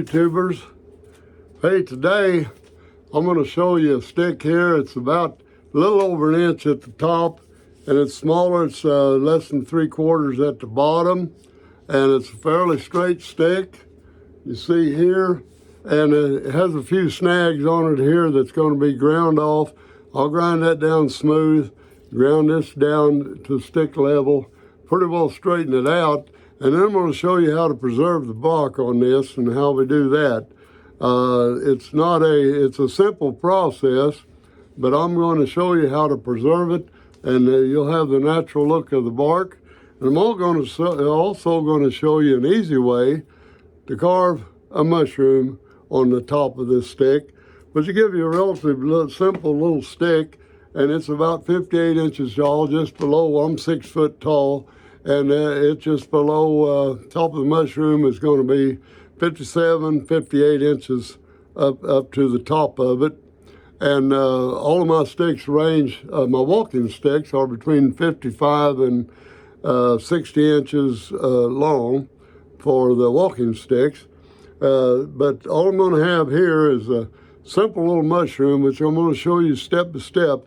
YouTubers. Hey, today I'm going to show you a stick here. It's about a little over an inch at the top, and it's smaller. It's less than 3/4 at the bottom, and it's a fairly straight stick. You see here, and it has a few snags on it here that's going to be ground off. I'll grind that down smooth, ground this down to stick level, pretty well straighten it out, and then I'm going to show you how to preserve the bark on this and how we do that. It's a simple process, but I'm going to show you how to preserve it, and you'll have the natural look of the bark. And I'm also going to show you an easy way to carve a mushroom on the top of this stick. But to give you a relatively simple little stick, and it's about 58 inches tall, just below, I'm 6 foot tall, and it's just below, top of the mushroom is going to be 57, 58 inches up to the top of it. And all of my sticks range, my walking sticks are between 55 and 60 inches long for the walking sticks. But all I'm going to have here is a simple little mushroom, which I'm going to show you step by step,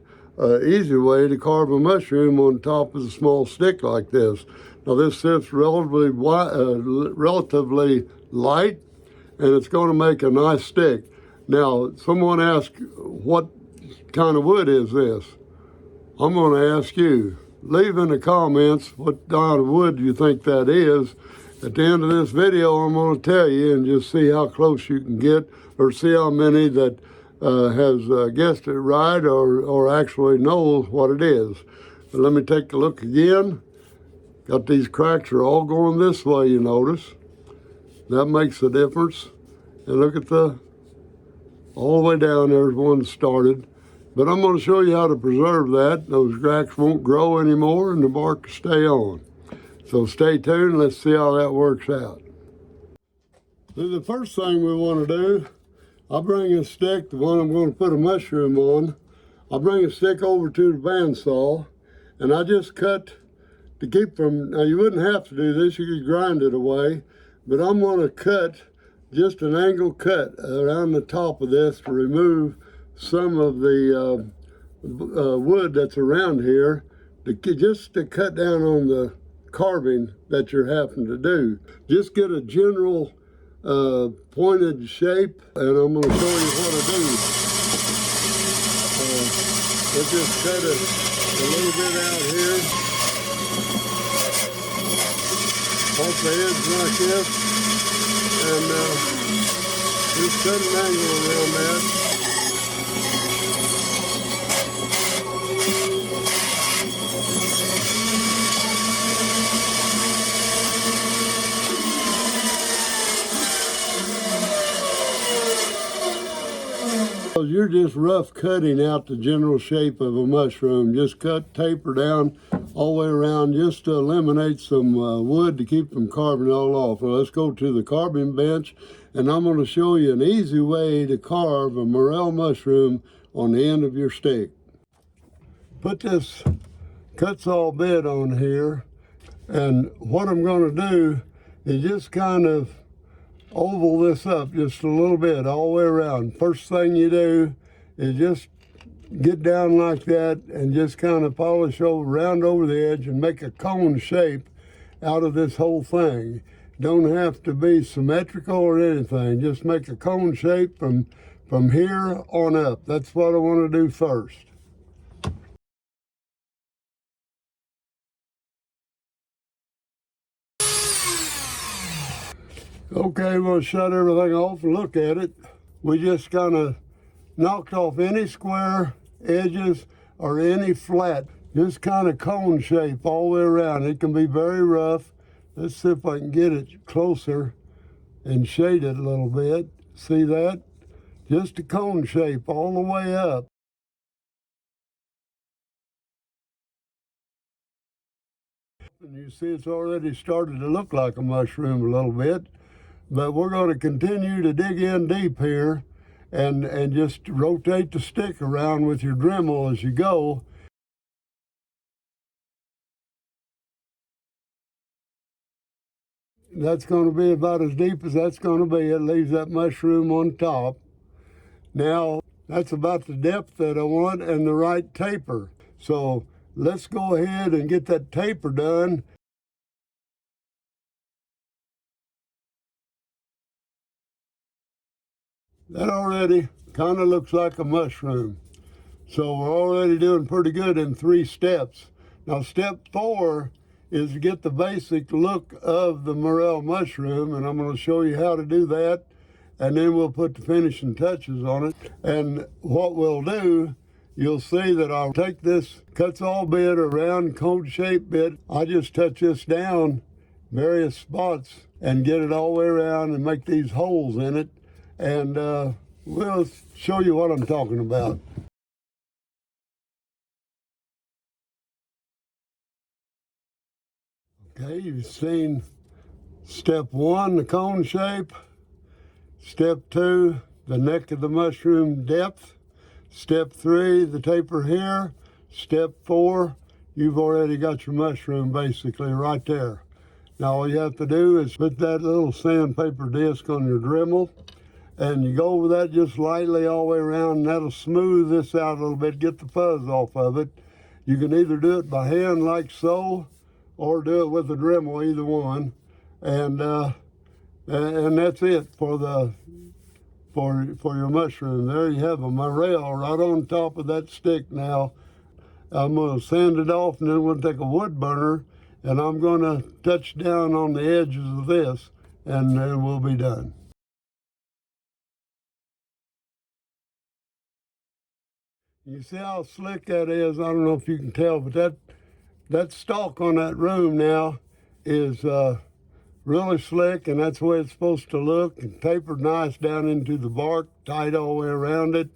easy way to carve a mushroom on top of a small stick like this. Now this sits relatively light, and it's going to make a nice stick. Now, someone asked, what kind of wood is this? I'm going to ask you. Leave in the comments what kind of wood you think that is. At the end of this video, I'm going to tell you, and just see how close you can get, or see how many that has guessed it right, or actually knows what it is. But let me take a look again. Got these cracks are all going this way, you notice. That makes a difference. And look at all the way down there's one started. But I'm going to show you how to preserve that. Those cracks won't grow anymore and the bark will stay on. So stay tuned, let's see how that works out. So the first thing we want to do, I'll bring a stick, the one I'm going to put a mushroom on. I'll bring a stick over to the bandsaw, and I just cut to keep from, now you wouldn't have to do this, you could grind it away, but I'm going to cut just an angle cut around the top of this to remove some of the wood that's around here, just to cut down on the carving that you're having to do. Just get a general pointed shape, and I'm going to show you what to do. Let's just cut it a little bit out here, off the edge like this, and just cut an angle around that. You're just rough cutting out the general shape of a mushroom. Just cut, taper down all the way around, just to eliminate some wood to keep from carving all off. Well, let's go to the carving bench, and I'm going to show you an easy way to carve a morel mushroom on the end of your stick. Put this cut saw bit on here, and what I'm going to do is just kind of oval this up just a little bit all the way around. First thing you do is just get down like that and just kind of polish round over the edge and make a cone shape out of this whole thing. Don't have to be symmetrical or anything. Just make a cone shape from here on up. That's what I want to do first. Okay, we'll shut everything off and look at it. We just kind of knocked off any square edges or any flat. Just kind of cone shape all the way around. It can be very rough. Let's see if I can get it closer and shade it a little bit. See that? Just a cone shape all the way up. And you see it's already started to look like a mushroom a little bit. But we're going to continue to dig in deep here and just rotate the stick around with your Dremel as you go. That's going to be about as deep as that's going to be. It leaves that mushroom on top. Now, that's about the depth that I want and the right taper. So let's go ahead and get that taper done. That already kind of looks like a mushroom. So we're already doing pretty good in 3 steps. Now step 4 is to get the basic look of the morel mushroom, and I'm going to show you how to do that, and then we'll put the finishing touches on it. And what we'll do, you'll see that I'll take this cuts-all bit or round cone-shaped bit. I just touch this down various spots and get it all the way around and make these holes in it, and we'll show you what I'm talking about. Okay, you've seen step 1, the cone shape. Step 2, the neck of the mushroom depth. Step 3, the taper here. Step 4, you've already got your mushroom basically right there. Now all you have to do is put that little sandpaper disc on your Dremel, and you go over that just lightly all the way around, and that'll smooth this out a little bit, get the fuzz off of it. You can either do it by hand like so, or do it with a Dremel, either one. And that's it for your mushroom. There you have a morel right on top of that stick. Now I'm going to sand it off, and then we'll take a wood burner, and I'm going to touch down on the edges of this, and then we'll be done. You see how slick that is? I don't know if you can tell, but that stalk on that room now is really slick, and that's the way it's supposed to look, and tapered nice down into the bark, tight all the way around it.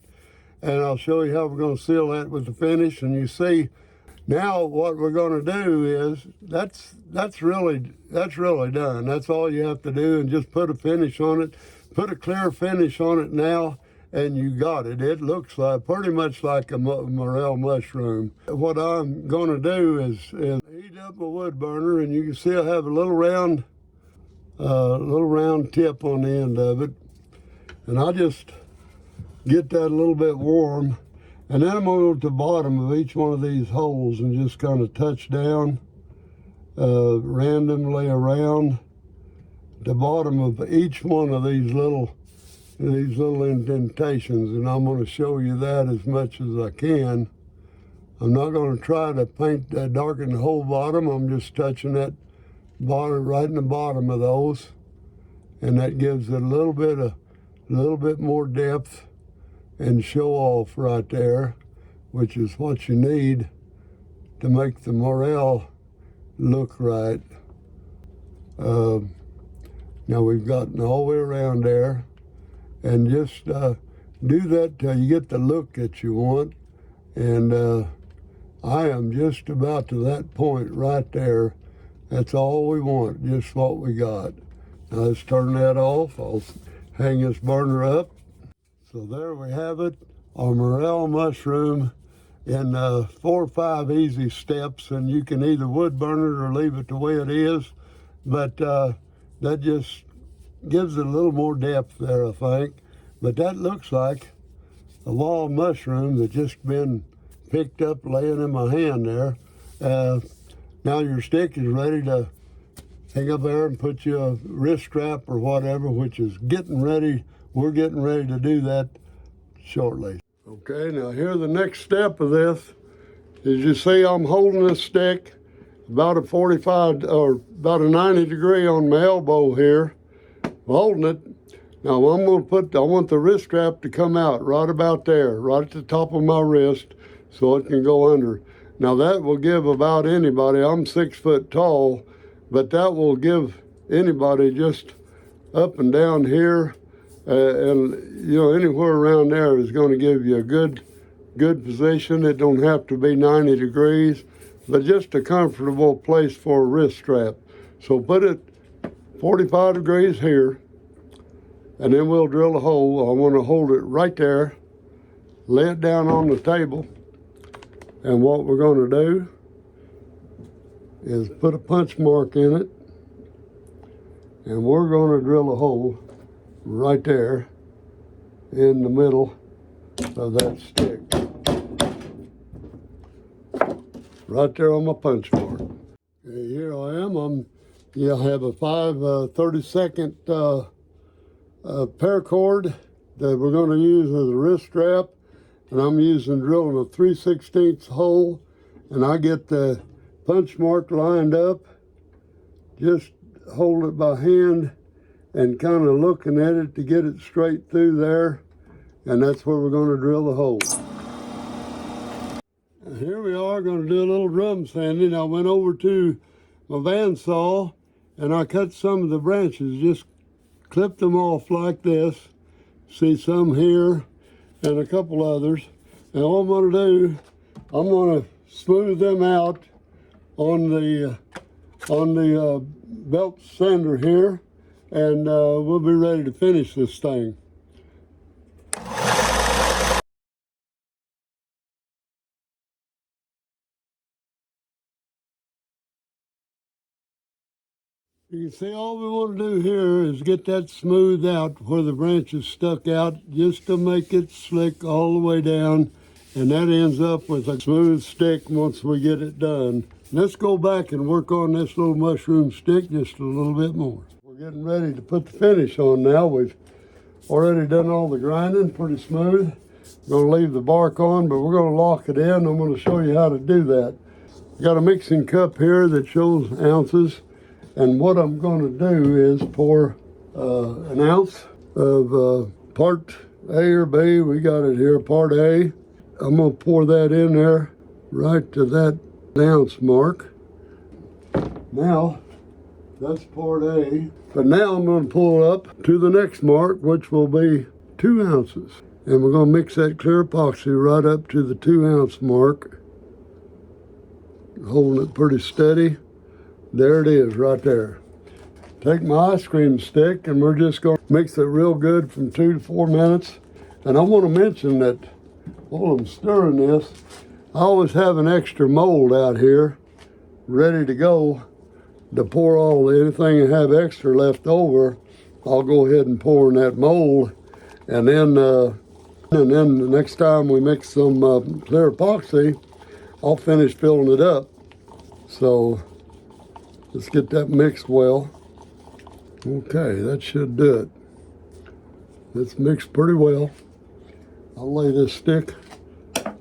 And I'll show you how we're going to seal that with the finish. And you see now what we're going to do is that's really done. That's all you have to do, and just put a finish on it, put a clear finish on it now, and you got it. It looks like pretty much like a morel mushroom. What I'm going to do is heat up a wood burner, and you can see I have a little round tip on the end of it, and I just get that a little bit warm, and then I'm going to go to the bottom of each one of these holes and just kind of touch down randomly around the bottom of each one of these little indentations, and I'm going to show you that as much as I can. I'm not going to try to darken the whole bottom. I'm just touching that bottom, right in the bottom of those, and that gives it a little bit more depth and show off right there, which is what you need to make the morel look right. Now we've gotten all the way around there, and just do that till you get the look that you want. And I am just about to that point right there. That's all we want, just what we got. Now let's turn that off. I'll hang this burner up. So there we have it, our morel mushroom in 4 or 5 easy steps, and you can either wood burn it or leave it the way it is, but that just gives it a little more depth there, I think. But that looks like a wild mushroom that's just been picked up laying in my hand there. Now your stick is ready to hang up there and put you a wrist strap or whatever, which is getting ready. We're getting ready to do that shortly. Okay, now here the next step of this is, you see I'm holding this stick about a 45 or about a 90 degree on my elbow here, holding it. Now I'm going to I want the wrist strap to come out right about there, right at the top of my wrist, so it can go under. Now that will give about anybody, I'm 6 foot tall, but that will give anybody just up and down here, and you know, anywhere around there is going to give you a good position. It don't have to be 90 degrees, but just a comfortable place for a wrist strap. So put it 45 degrees here, and then we'll drill a hole. I want to hold it right there, lay it down on the table, and what we're going to do is put a punch mark in it, And we're going to drill a hole right there in the middle of that stick. Right there on my punch mark. Okay, here I am. I have a 32nd paracord that we're going to use as a wrist strap. And I'm drilling a 3/16 hole. And I get the punch mark lined up. Just hold it by hand and kind of looking at it to get it straight through there. And that's where we're going to drill the hole. And here we are going to do a little drum sanding. I went over to my bandsaw and I cut some of the branches, just clipped them off like this. See some here and a couple others. And all I'm going to do, I'm going to smooth them out on the belt sander here, and we'll be ready to finish this thing. You can see all we want to do here is get that smoothed out where the branches stuck out, just to make it slick all the way down, and that ends up with a smooth stick once we get it done. Let's go back and work on this little mushroom stick just a little bit more. We're getting ready to put the finish on now. We've already done all the grinding, pretty smooth. We're going to leave the bark on, but we're going to lock it in. I'm going to show you how to do that. Got a mixing cup here that shows ounces. And what I'm going to do is pour an ounce of part A or B. We got it here, part A. I'm going to pour that in there right to that ounce mark. Now, that's part A. But now I'm going to pull up to the next mark, which will be 2 ounces. And we're going to mix that clear epoxy right up to the 2 ounce mark. Holding it pretty steady. There it is right there. Take my ice cream stick and we're just going to mix it real good from 2 to 4 minutes. And I want to mention that while I'm stirring this, I always have an extra mold out here ready to go to pour anything I have extra left over. I'll go ahead and pour in that mold, and then the next time we mix some clear epoxy, I'll finish filling it up. So let's get that mixed well. Okay, that should do it. It's mixed pretty well. I'll lay this stick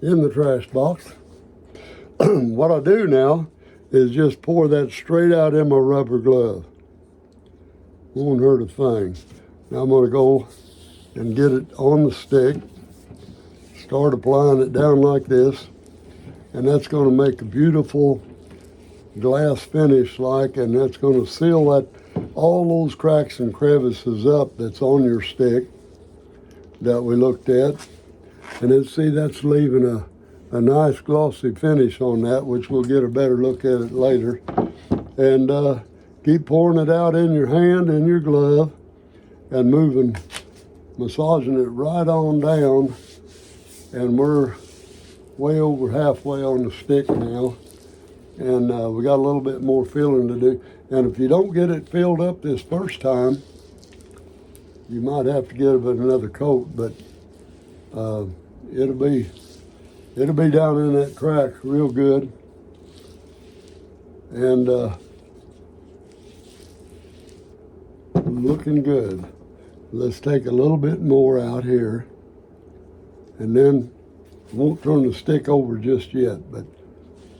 in the trash box. What I do now is just pour that straight out in my rubber glove. Won't hurt a thing. Now I'm going to go and get it on the stick. Start applying it down like this. And that's going to make a beautiful glass finish and that's going to seal all those cracks and crevices up that's on your stick that we looked at. And then see, that's leaving a nice glossy finish on that, which we'll get a better look at it later. And keep pouring it out in your hand, in your glove, and massaging it right on down. And we're way over halfway on the stick now. And we got a little bit more filling to do. And if you don't get it filled up this first time, you might have to give it another coat, but it'll be down in that crack real good. And looking good. Let's take a little bit more out here, and then won't turn the stick over just yet, but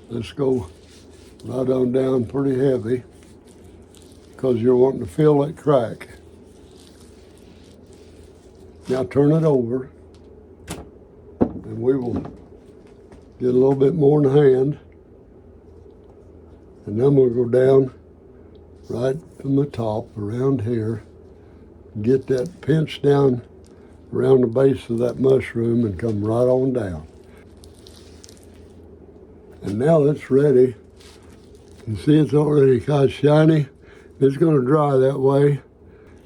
let's go right on down pretty heavy, because you're wanting to fill that crack. Now turn it over, and we will get a little bit more in the hand, and then we'll go down right from the top around here, get that pinch down around the base of that mushroom and come right on down. And now it's ready. You see it's already kind of shiny. It's going to dry that way.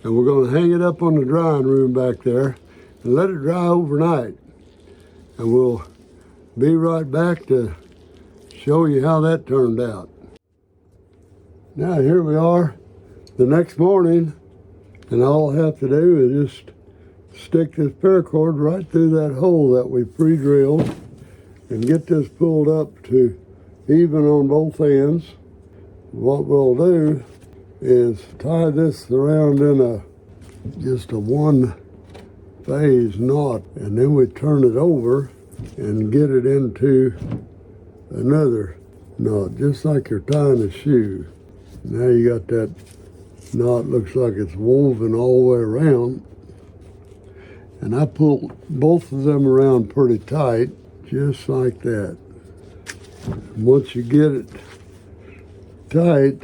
And we're going to hang it up on the drying room back there and let it dry overnight. And we'll be right back to show you how that turned out. Now here we are. the next morning, and all I have to do is just stick this paracord right through that hole that we pre-drilled and get this pulled up to even on both ends. What we'll do is tie this around in just a one phase knot, and then we turn it over and get it into another knot, just like you're tying a shoe. Now you got that knot, looks like it's woven all the way around. And I pull both of them around pretty tight, just like that. Once you get it tight,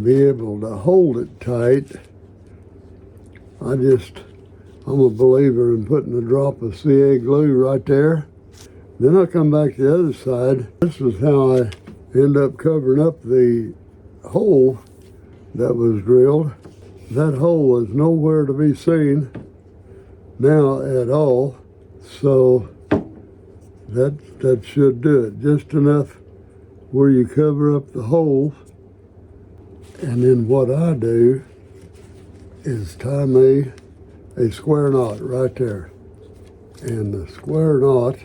be able to hold it tight, I'm a believer in putting a drop of CA glue right there. Then I come back to the other side. This is how I end up covering up the hole that was drilled. That hole is nowhere to be seen now at all, so that should do it. Just enough where you cover up the hole, and then what I do is tie me a square knot right there, and the square knot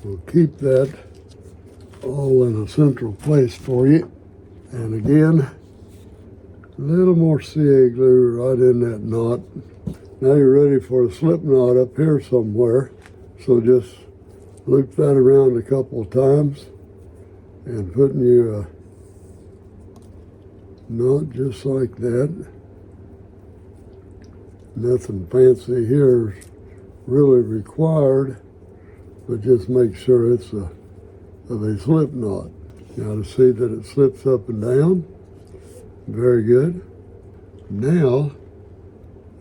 will keep that all in a central place for you. And again, a little more CA glue right in that knot. Now you're ready for a slip knot up here somewhere, so just loop that around a couple of times and putting you a knot just like that. Nothing fancy here is really required, but just make sure it's a slip knot. Now to see that it slips up and down, very good. Now,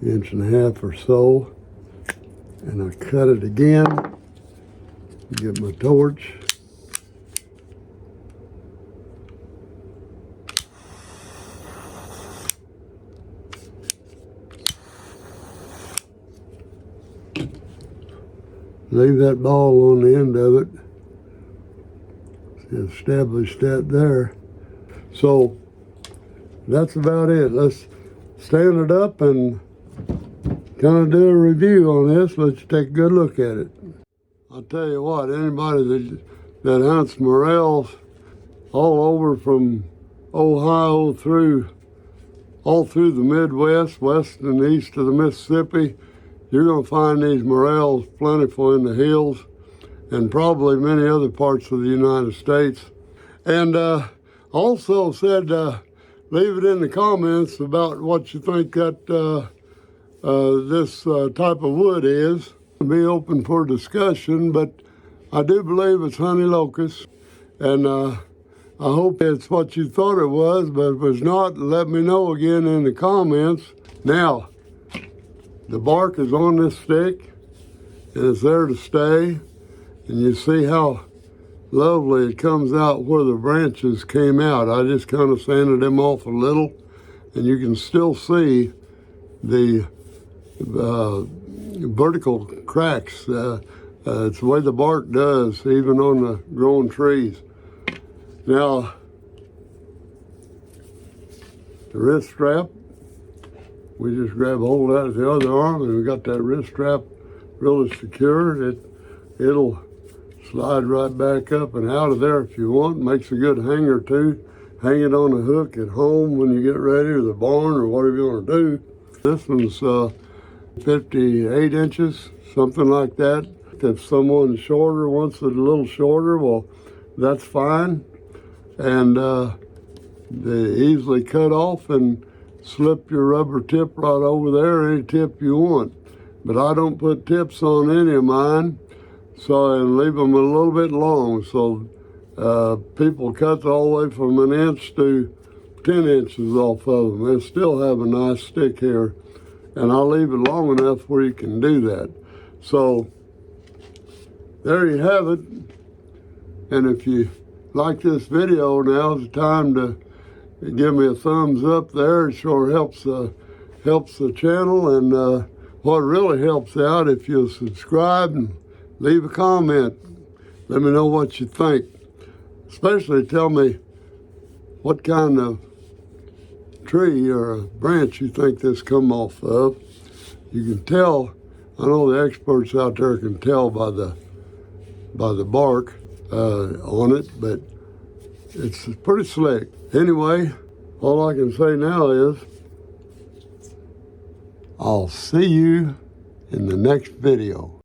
1.5 inches or so, and I cut it again, get my torch. Leave that ball on the end of it. Establish that there. So that's about it. Let's stand it up and kind of do a review on this. Let's take a good look at it. I'll tell you what, anybody that hunts morels all over from Ohio all through the Midwest, west and east of the Mississippi, you're going to find these morels plentiful in the hills and probably many other parts of the United States. And also said, leave it in the comments about what you think that this type of wood is. It'll be open for discussion, but I do believe it's honey locust, and I hope it's what you thought it was, but if it's not, let me know again in the comments. Now, the bark is on this stick, and it's there to stay. And you see how lovely it comes out where the branches came out. I just kind of sanded them off a little, and you can still see the vertical cracks. It's the way the bark does, even on the growing trees. Now, the wrist strap, we just grab hold of that at the other arm, and we got that wrist strap really secure. It'll slide right back up and out of there if you want. Makes a good hanger too. Hang it on a hook at home when you get ready, or the barn, or whatever you want to do. This one's 58 inches, something like that. If someone shorter wants it a little shorter, well, that's fine. And they easily cut off and slip your rubber tip right over there, any tip you want. But I don't put tips on any of mine, so I leave them a little bit long. So people cut all the way from 1 inch to 10 inches off of them. They still have a nice stick here, and I'll leave it long enough where you can do that. So there you have it. And if you like this video, now's the time to give me a thumbs up there. It sure helps the channel, and what really helps out, if you'll subscribe and leave a comment. Let me know what you think. Especially tell me what kind of tree or a branch you think this come off of. You can tell, I know the experts out there can tell by the bark on it, but it's pretty slick. Anyway, all I can say now is I'll see you in the next video.